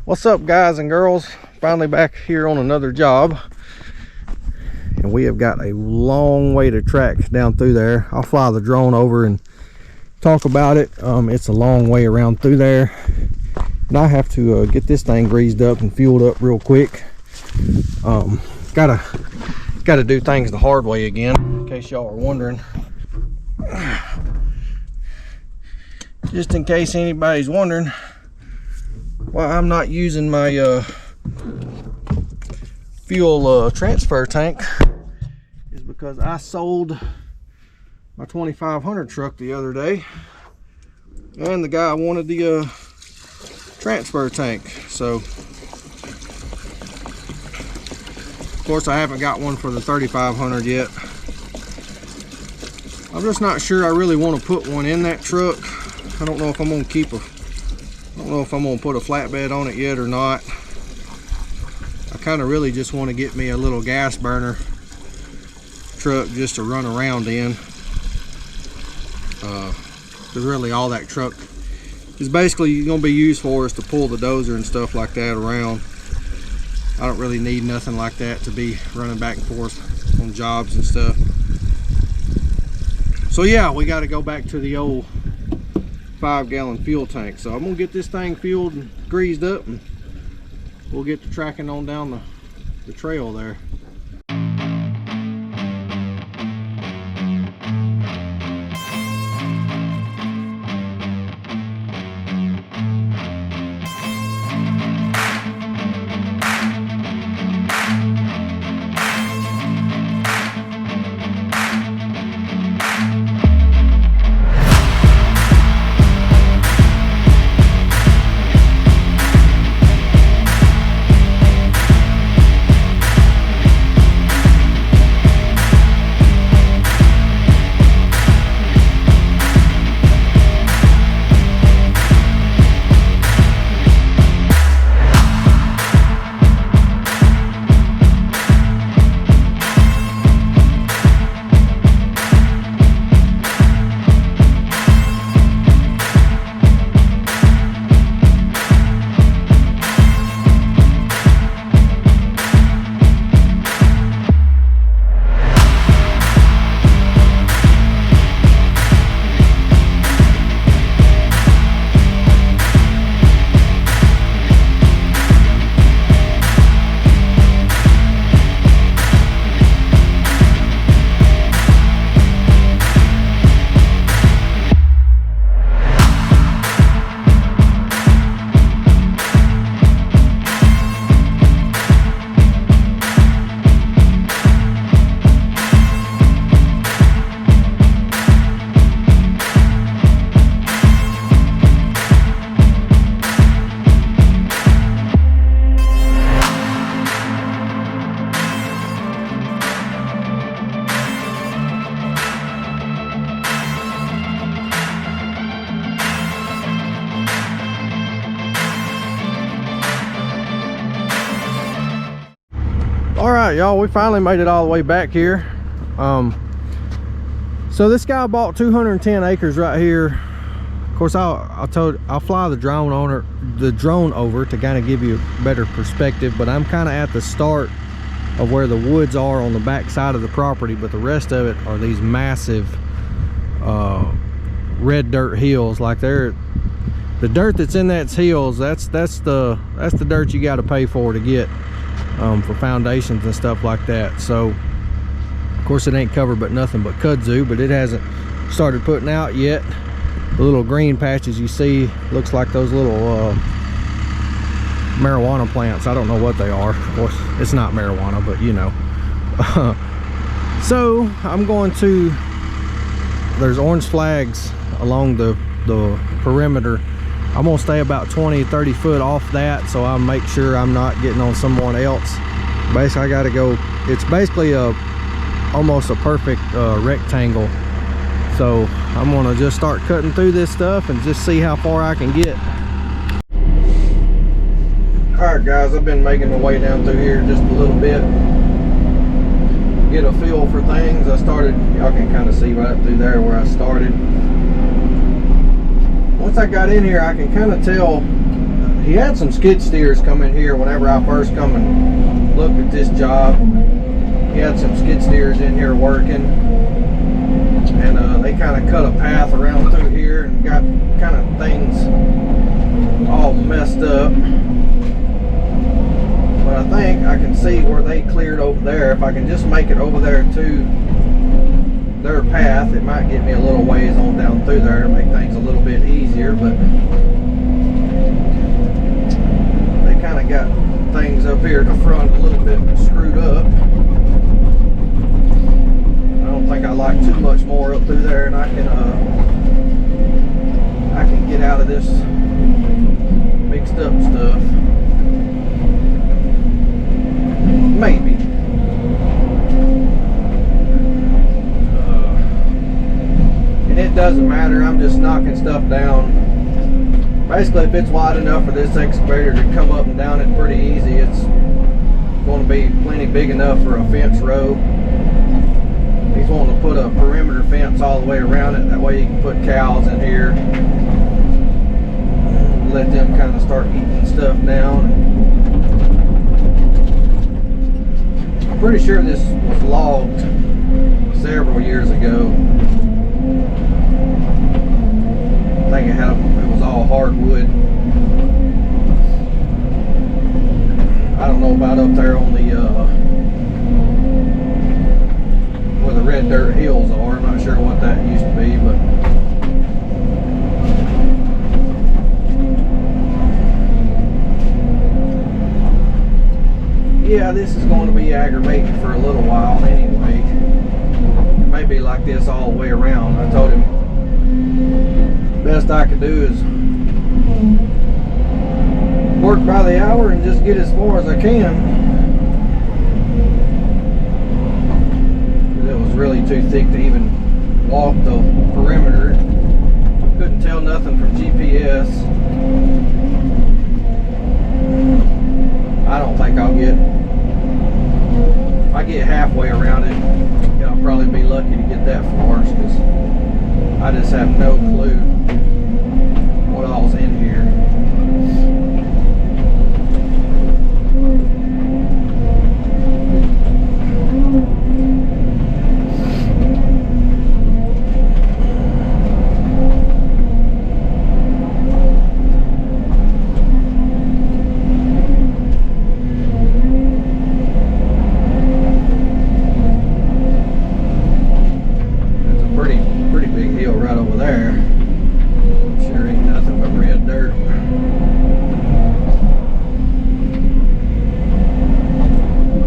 What's up, guys and girls? Finally back here on another job, and we have got a long way to track down through there. I'll fly the drone over and talk about it. It's a long way around through there, and I have to get this thing greased up and fueled up real quick. Gotta do things the hard way again, in case y'all are wondering. Just in case anybody's wondering why I'm not using my fuel transfer tank, is because I sold my 2500 truck the other day, and the guy wanted the transfer tank. So of course I haven't got one for the 3500 yet. I'm just not sure I really want to put one in that truck. I don't know if I'm going to keep I don't know if I'm going to put a flatbed on it yet or not. I kind of really just want to get me a little gas burner truck just to run around in. Because really all that truck is basically going to be used for is to pull the dozer and stuff like that around. I don't really need nothing like that to be running back and forth on jobs and stuff. So yeah, we got to go back to the old 5-gallon fuel tank. So I'm gonna get this thing fueled and greased up, and we'll get to tracking on down the trail there. All right, y'all, we finally made it all the way back here. So this guy bought 210 acres right here. Of course, I'll fly the drone over to kind of give you a better perspective, but I'm kind of at the start of where the woods are on the back side of the property, but the rest of it are these massive red dirt hills. Like the dirt that's in that hills, that's the dirt you got to pay for to get for foundations and stuff like that. So of course it ain't covered but nothing but kudzu, but it hasn't started putting out yet. The little green patches you see looks like those little marijuana plants. I don't know what they are. Of course it's not marijuana, but you know. So I'm going to, there's orange flags along the perimeter. I'm gonna stay about 20-30 foot off that, so I'll make sure I'm not getting on someone else. Basically I gotta go, it's basically almost a perfect rectangle. So I'm gonna just start cutting through this stuff and just see how far I can get. Alright guys, I've been making my way down through here just a little bit, get a feel for things. I started, y'all can kind of see right up through there where I started. Once I got in here, I can kind of tell He had some skid steers come in here whenever I first come and looked at this job. He had some skid steers in here working, and they kind of cut a path around through here and got kind of things all messed up. But I think I can see where they cleared over there. If I can just make it over there to their path, it might get me a little ways on down through there to make things a little bit easier. But they kind of got things up here at the front a little bit screwed up. I don't think I like too much more up through there, and I can get out of this mixed up stuff. Maybe. And it doesn't matter, I'm just knocking stuff down. Basically, if it's wide enough for this excavator to come up and down it pretty easy, it's going to be plenty big enough for a fence row. He's wanting to put a perimeter fence all the way around it, that way you can put cows in here, let them kind of start eating stuff down. I'm pretty sure this was logged several years ago. I think it was all hardwood. I don't know about up there on the where the red dirt hills are. I'm not sure what that used to be, but yeah, this is going to be aggravating for a little while anyway. It may be like this all the way around. I told him the best I could do is work by the hour and just get as far as I can. It was really too thick to even walk the perimeter. Couldn't tell nothing from GPS. I don't think I'll get, if I get halfway around it, I'll probably be lucky to get that far, because I just have no clue what all's in here.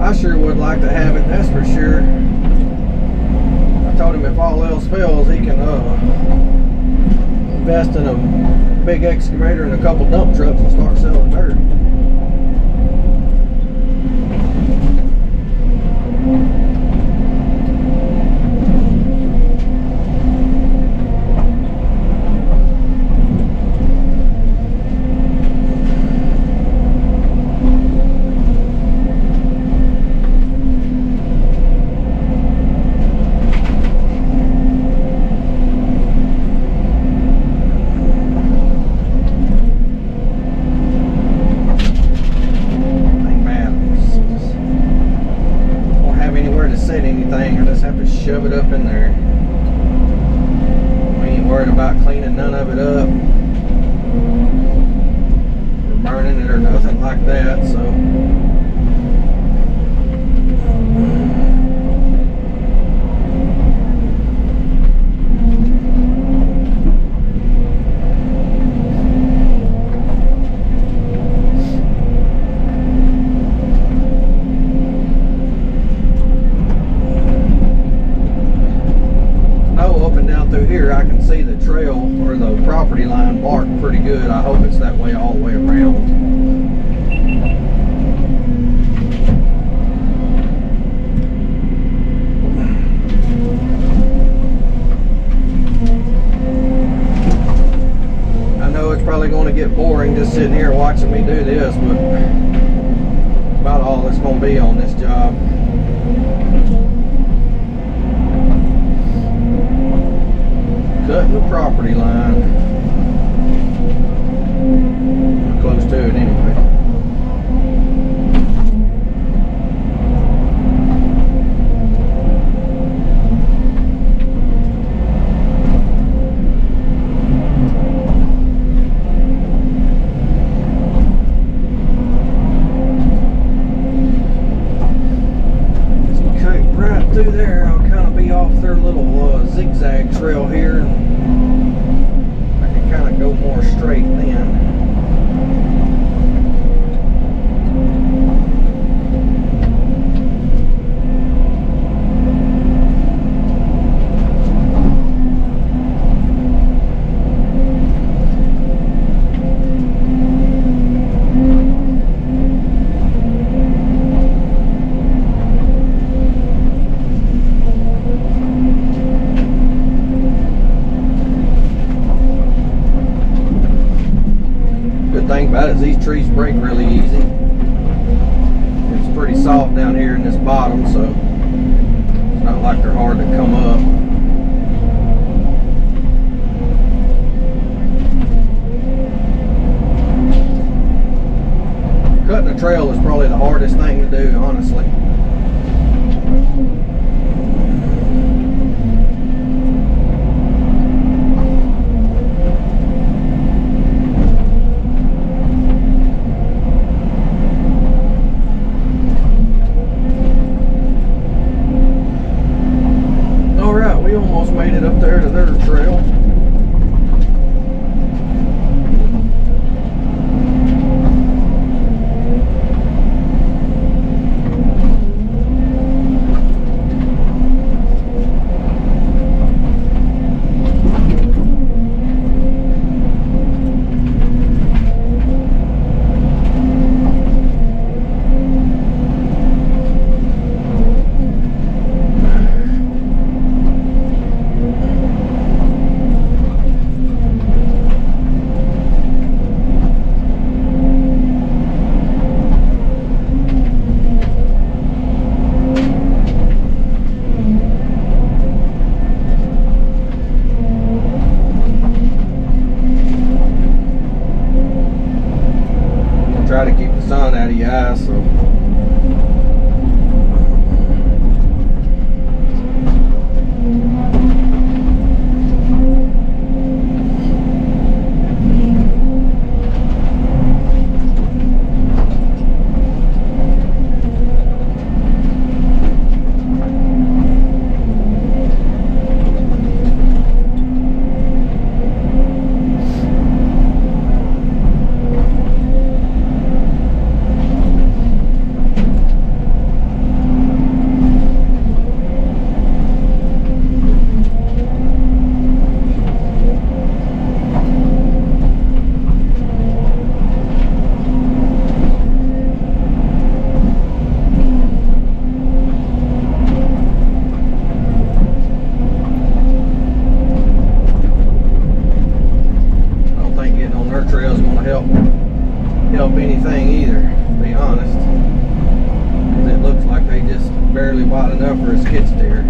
I sure would like to have it, that's for sure. I told him if all else fails, he can invest in a big excavator and a couple dump trucks and start selling dirt. Shove it up in there. We ain't worried about cleaning none of it up or burning it or nothing like that, so through here I can see the trail or the property line marked pretty good. I hope it's that way all the way around. I know it's probably going to get boring just sitting here watching me do this, but it's about all that's going to be on this job. Cutting the property line. close to it anyway. Through there, I'll kind of be off their little zigzag trail here, and I can kind of go more straight then. Thing about it is these trees break really easy. It's pretty soft down here in this bottom, so it's not like they're hard to come up. Cutting a trail is probably the hardest thing to do, honestly. We almost made it up there to their trail. Try to keep the sun out of your eyes, so help anything either, to be honest, because it looks like they just barely wide enough for a skid steer.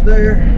there.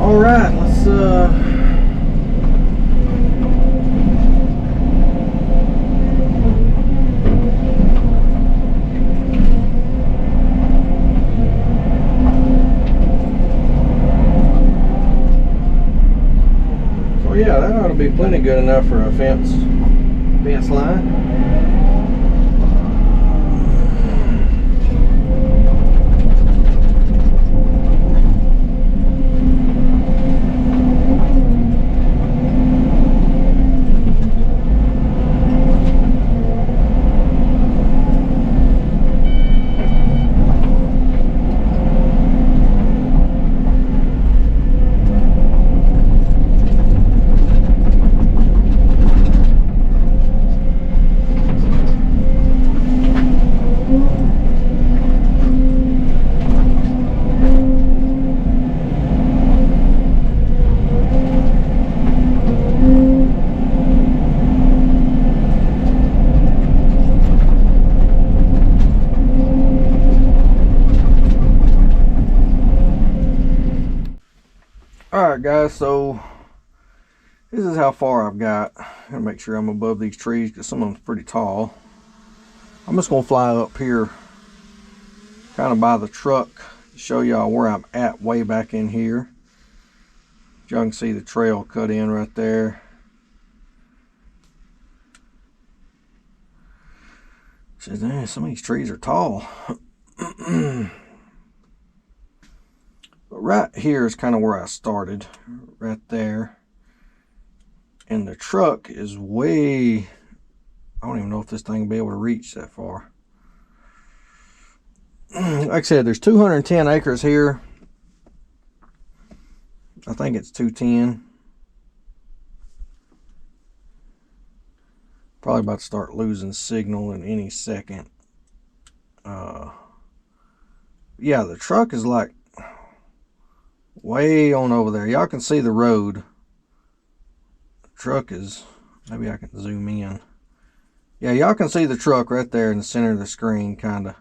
Alright, let's so yeah, that ought to be plenty good enough for a fence line. Alright guys, so this is how far I've got. I'm gonna make sure I'm above these trees because some of them's pretty tall. I'm just gonna fly up here kind of by the truck to show y'all where I'm at way back in here. Y'all can see the trail cut in right there. Says, man, some of these trees are tall. But right here is kind of where I started, right there. And the truck is way, I don't even know if this thing will be able to reach that far. Like I said, there's 210 acres here. I think it's 210. Probably about to start losing signal in any second. Yeah, the truck is like way on over there. Y'all can see the road. The truck is, maybe I can zoom in. Yeah, y'all can see the truck right there in the center of the screen, kind of.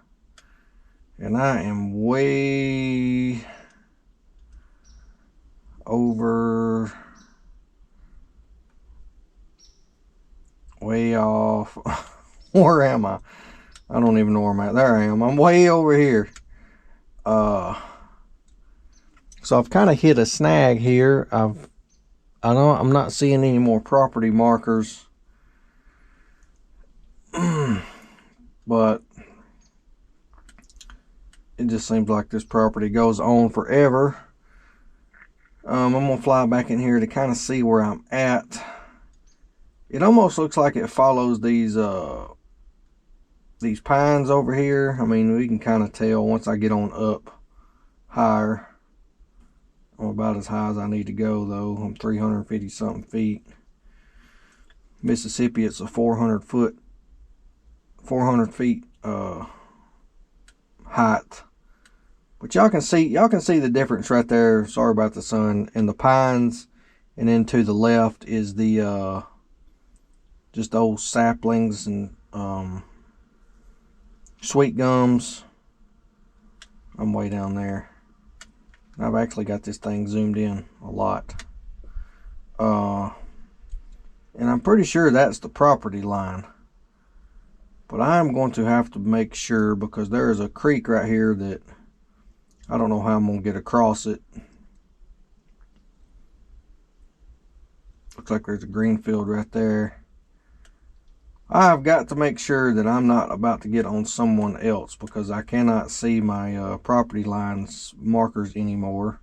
And I am way over, way off. Where am I? I don't even know where I'm at. There I am. I'm way over here. So I've kind of hit a snag here. I know I'm not seeing any more property markers. But it just seems like this property goes on forever. I'm gonna fly back in here to kind of see where I'm at. It almost looks like it follows these pines over here. I mean, we can kind of tell once I get on up higher. I'm about as high as I need to go though. I'm 350 something feet. Mississippi, it's a 400 feet height. But y'all can see the difference right there. Sorry about the sun. And the pines, and then to the left is the just old saplings and sweet gums. I'm way down there. I've actually got this thing zoomed in a lot. And I'm pretty sure that's the property line. But I'm going to have to make sure, because there is a creek right here that I don't know how I'm going to get across it. Looks like there's a green field right there. I've got to make sure that I'm not about to get on someone else, because I cannot see my property lines markers anymore.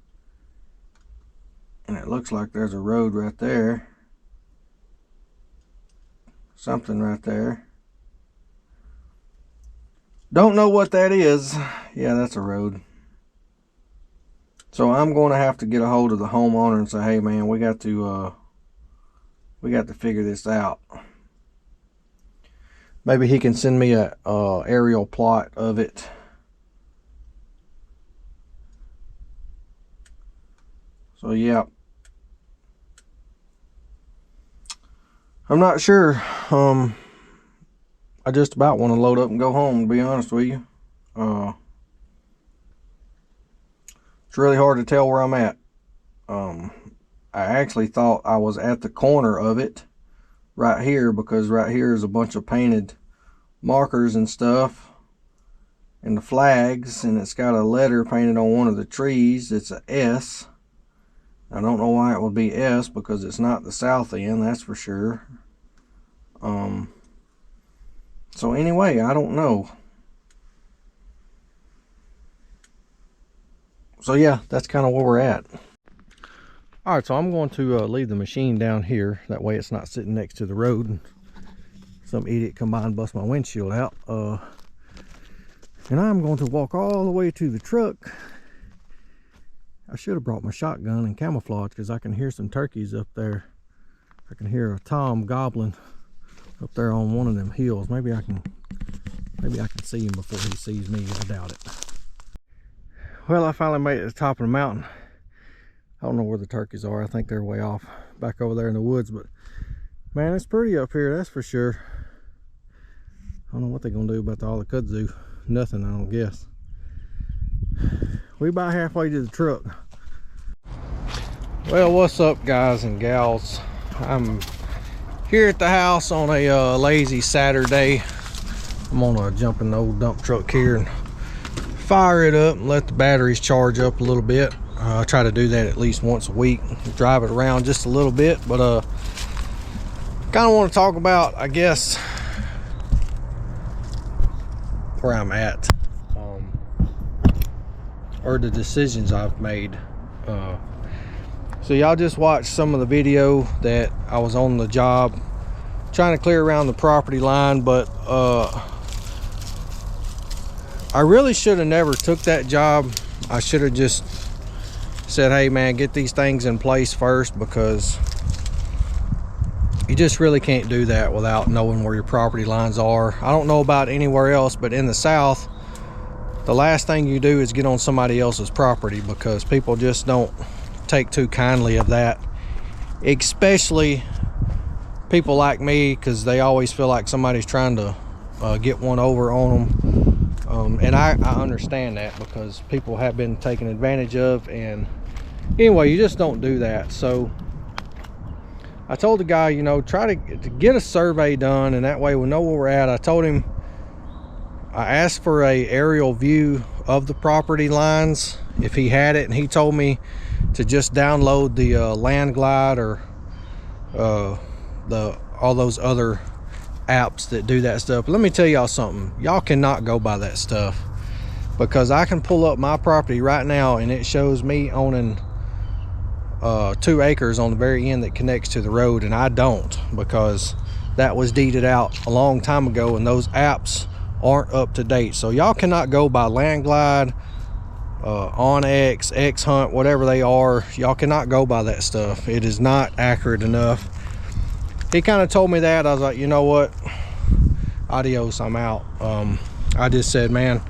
And it looks like there's a road right there. Something right there. Don't know what that is. Yeah, that's a road. So I'm going to have to get a hold of the homeowner and say, hey man, we got to figure this out. Maybe he can send me a aerial plot of it. So yeah, I'm not sure. I just about want to load up and go home, to be honest with you. It's really hard to tell where I'm at. I actually thought I was at the corner of it right here, because right here is a bunch of painted markers and stuff and the flags, and it's got a letter painted on one of the trees. It's a S. I don't know why it would be S, because it's not the south end, that's for sure. So anyway, I don't know. So yeah, that's kind of where we're at. All right, so I'm going to leave the machine down here. That way it's not sitting next to the road and some idiot come by and bust my windshield out. And I'm going to walk all the way to the truck. I should have brought my shotgun and camouflage, because I can hear some turkeys up there. I can hear a tom gobbling up there on one of them hills. Maybe I can see him before he sees me. I doubt it. Well, I finally made it to the top of the mountain. I don't know where the turkeys are. I think they're way off back over there in the woods, but man, it's pretty up here, that's for sure. I don't know what they're gonna do about all the kudzu. Nothing, I don't guess. We about halfway to the truck. Well, what's up guys and gals? I'm here at the house on a lazy Saturday. I'm gonna jump in the old dump truck here and fire it up and let the batteries charge up a little bit. I try to do that at least once a week, drive it around just a little bit, but kind of want to talk about, I guess, where I'm at, or the decisions I've made. So y'all just watched some of the video that I was on the job trying to clear around the property line, but I really should have never took that job. I should have just said, hey man, get these things in place first, because you just really can't do that without knowing where your property lines are. I don't know about anywhere else, but in the South, the last thing you do is get on somebody else's property, because people just don't take too kindly of that, especially people like me, because they always feel like somebody's trying to get one over on them. And I understand that, because people have been taken advantage of, and anyway, you just don't do that. So I told the guy, you know, try to get a survey done, and that way we'll know where we're at. I told him, I asked for a aerial view of the property lines if he had it, and he told me to just download the Land Glide or all those other apps that do that stuff. But let me tell y'all something, y'all cannot go by that stuff, because I can pull up my property right now and it shows me owning 2 acres on the very end that connects to the road, and I don't, because that was deeded out a long time ago and those apps aren't up to date. So y'all cannot go by Land Glide, OnX, X Hunt, whatever they are. Y'all cannot go by that stuff. It is not accurate enough. He kind of told me that. I was like, you know what, adios, I'm out. I just said, man,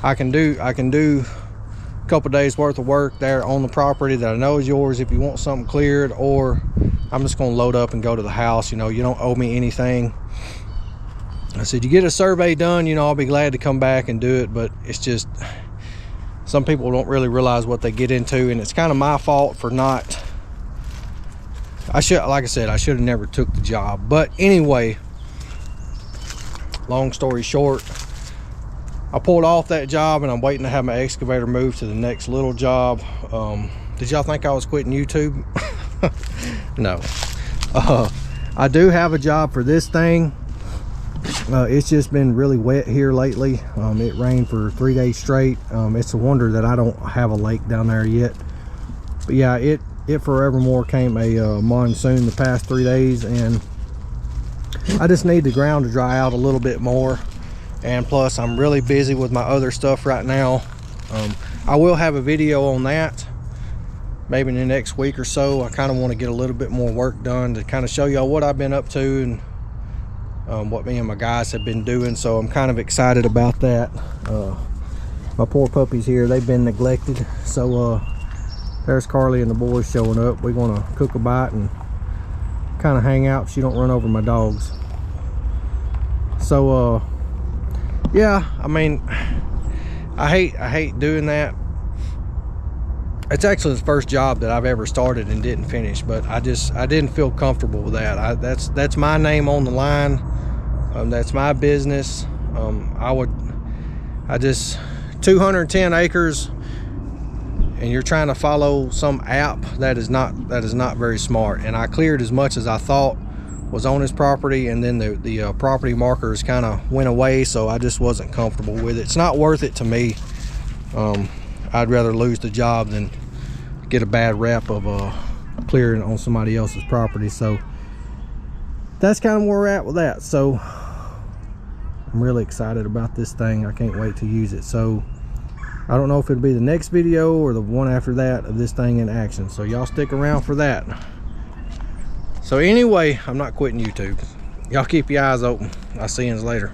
I can do a couple days worth of work there on the property that I know is yours if you want something cleared, or I'm just gonna load up and go to the house. You know, you don't owe me anything. I said, you get a survey done, you know, I'll be glad to come back and do it. But it's just, some people don't really realize what they get into, and it's kind of my fault for not, like I said, I should have never took the job. But anyway, long story short, I pulled off that job and I'm waiting to have my excavator moved to the next little job. Did y'all think I was quitting YouTube? No. I do have a job for this thing. It's just been really wet here lately. It rained for 3 days straight. It's a wonder that I don't have a lake down there yet. But yeah, it forevermore came a monsoon the past 3 days, and I just need the ground to dry out a little bit more. And plus, I'm really busy with my other stuff right now. I will have a video on that maybe in the next week or so. I kind of want to get a little bit more work done to kind of show y'all what I've been up to and what me and my guys have been doing. So I'm kind of excited about that. My poor puppies here, they've been neglected. So there's Carly and the boys showing up. We're gonna cook a bite and kind of hang out if she don't run over my dogs. So yeah, I mean, I hate doing that. It's actually the first job that I've ever started and didn't finish, but I didn't feel comfortable with that. That's my name on the line. That's my business. 210 acres, and you're trying to follow some app that is not very smart. And I cleared as much as I thought was on his property, and then the property markers kind of went away, so I just wasn't comfortable with it. It's not worth it to me. I'd rather lose the job than get a bad rep of clearing on somebody else's property. So that's kind of where we're at with that. So I'm really excited about this thing. I can't wait to use it. So I don't know if it'll be the next video or the one after that of this thing in action, so y'all stick around for that. So anyway, I'm not quitting YouTube. Y'all keep your eyes open. I'll see you later.